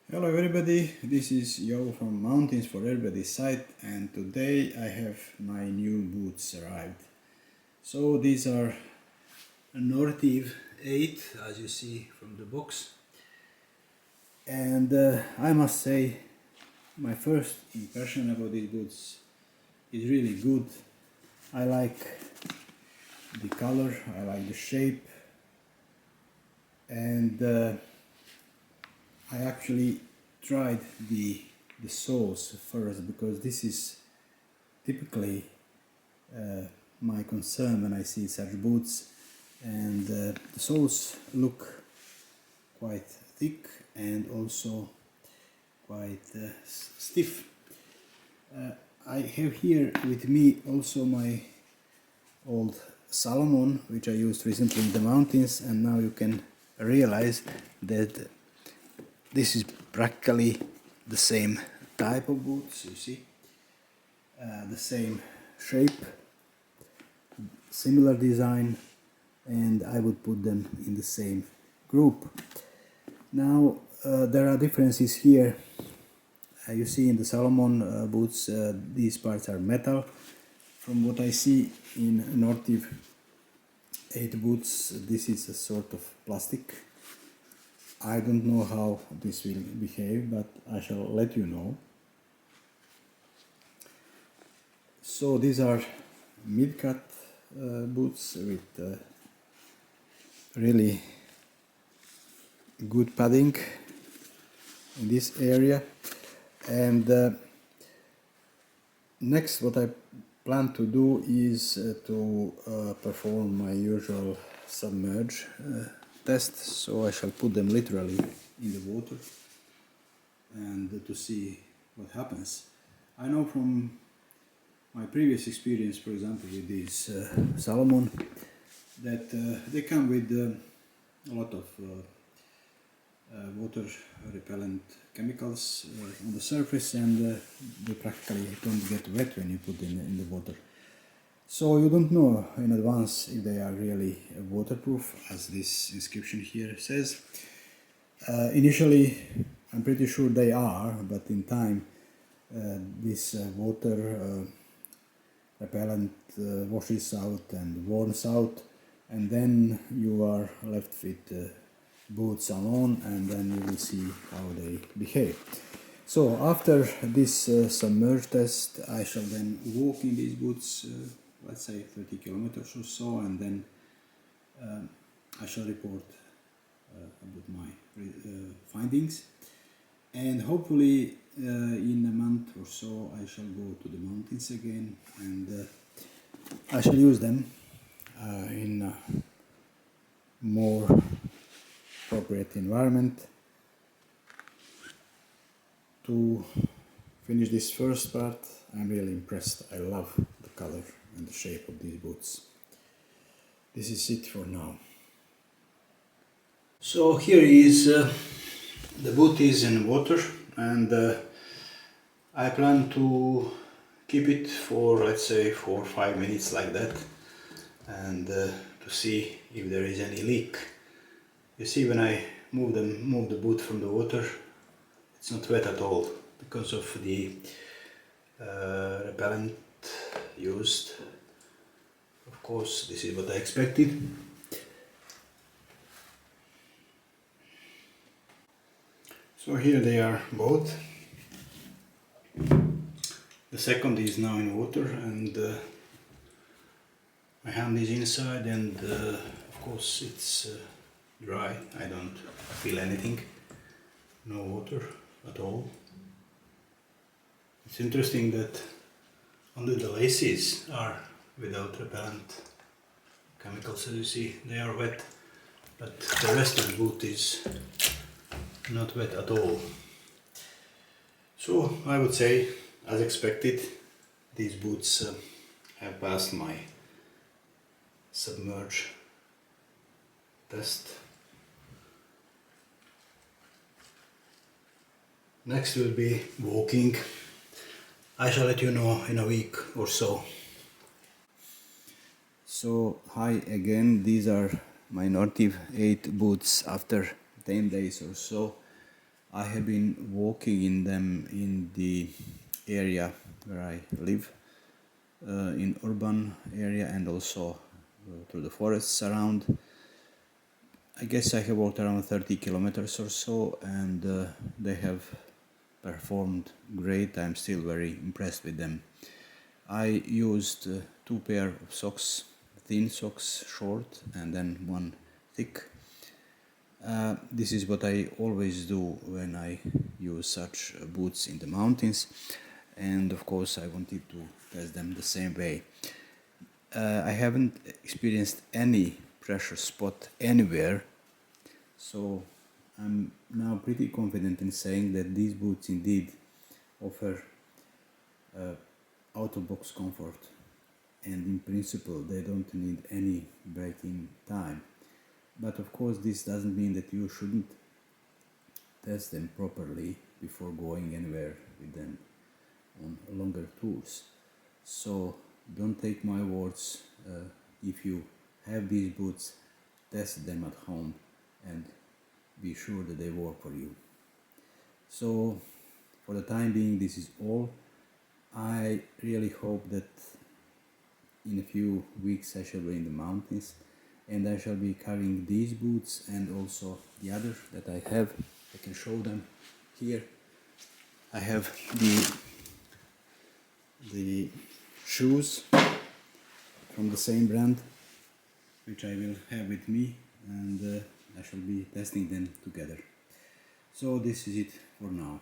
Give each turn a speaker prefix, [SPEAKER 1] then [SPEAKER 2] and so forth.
[SPEAKER 1] Hello everybody, this is Yo from Mountains for Everybody site, and today I have my new boots arrived. So these are Nortiv 8, as you see from the box, and I must say my first impression about these boots is really good. I like the color, I like the shape, and I actually tried the soles first, because this is typically my concern when I see such boots, and the soles look quite thick and also quite stiff. I have here with me also my old Salomon, which I used recently in the mountains, and now you can realize that this is practically the same type of boots, you see, the same shape, similar design, and I would put them in the same group. Now there are differences here. You see in the Salomon boots, these parts are metal. From what I see in Nortiv 8 boots, this is a sort of plastic. I don't know how this will behave, but I shall let you know. So these are mid-cut boots with really good padding in this area. And next, what I plan to do is to perform my usual submerge test. So I shall put them literally in the water and to see what happens. I know from my previous experience, for example, with these Salomon, that they come with a lot of water repellent chemicals on the surface, and they practically don't get wet when you put them in the water. So you don't know in advance if they are really waterproof, as this inscription here says. Initially, I'm pretty sure they are, but in time this water repellent washes out and warms out, and then you are left with boots alone, and then you will see how they behave. So after this submerge test, I shall then walk in these boots, let's say 30 kilometers or so, and then I shall report about my findings, and hopefully in a month or so I shall go to the mountains again, and I shall use them in a more appropriate environment. To finish this first part, I'm really impressed. I love the color and the shape of these boots. This is it for now. So here is the boot is in water, and I plan to keep it for, let's say, 4 or 5 minutes like that, and to see if there is any leak. You see, when I move the boot from the water, it's not wet at all because of the repellent used. Of course, this is what I expected. So here they are both. The second is now in water, and my hand is inside, and of course it's dry. I don't feel anything, no water at all. It's interesting that only the laces are without repellent chemicals. As you see, they are wet, but the rest of the boot is not wet at all. So I would say, as expected, these boots have passed my submerge test. Next will be walking. I shall let you know in a week or so. So hi again, these are my Nortiv 8 boots after 10 days or so. I have been walking in them in the area where I live, in urban area, and also through the forests around. I guess I have walked around 30 kilometers or so, and they have performed great. I'm still very impressed with them. I used two pair of socks, thin socks, short, and then one thick. This is what I always do when I use such boots in the mountains, and of course I wanted to test them the same way. I haven't experienced any pressure spot anywhere, so I'm now pretty confident in saying that these boots indeed offer out-of-box comfort, and in principle they don't need any braking time. But of course this doesn't mean that you shouldn't test them properly before going anywhere with them on longer tours. So don't take my words. If you have these boots, test them at home and be sure that they work for you. So for the time being, this is all. I really hope that in a few weeks I shall be in the mountains, and I shall be carrying these boots and also the others that I have. I can show them here. I have the shoes from the same brand, which I will have with me, and I shall be testing them together. So this is it for now.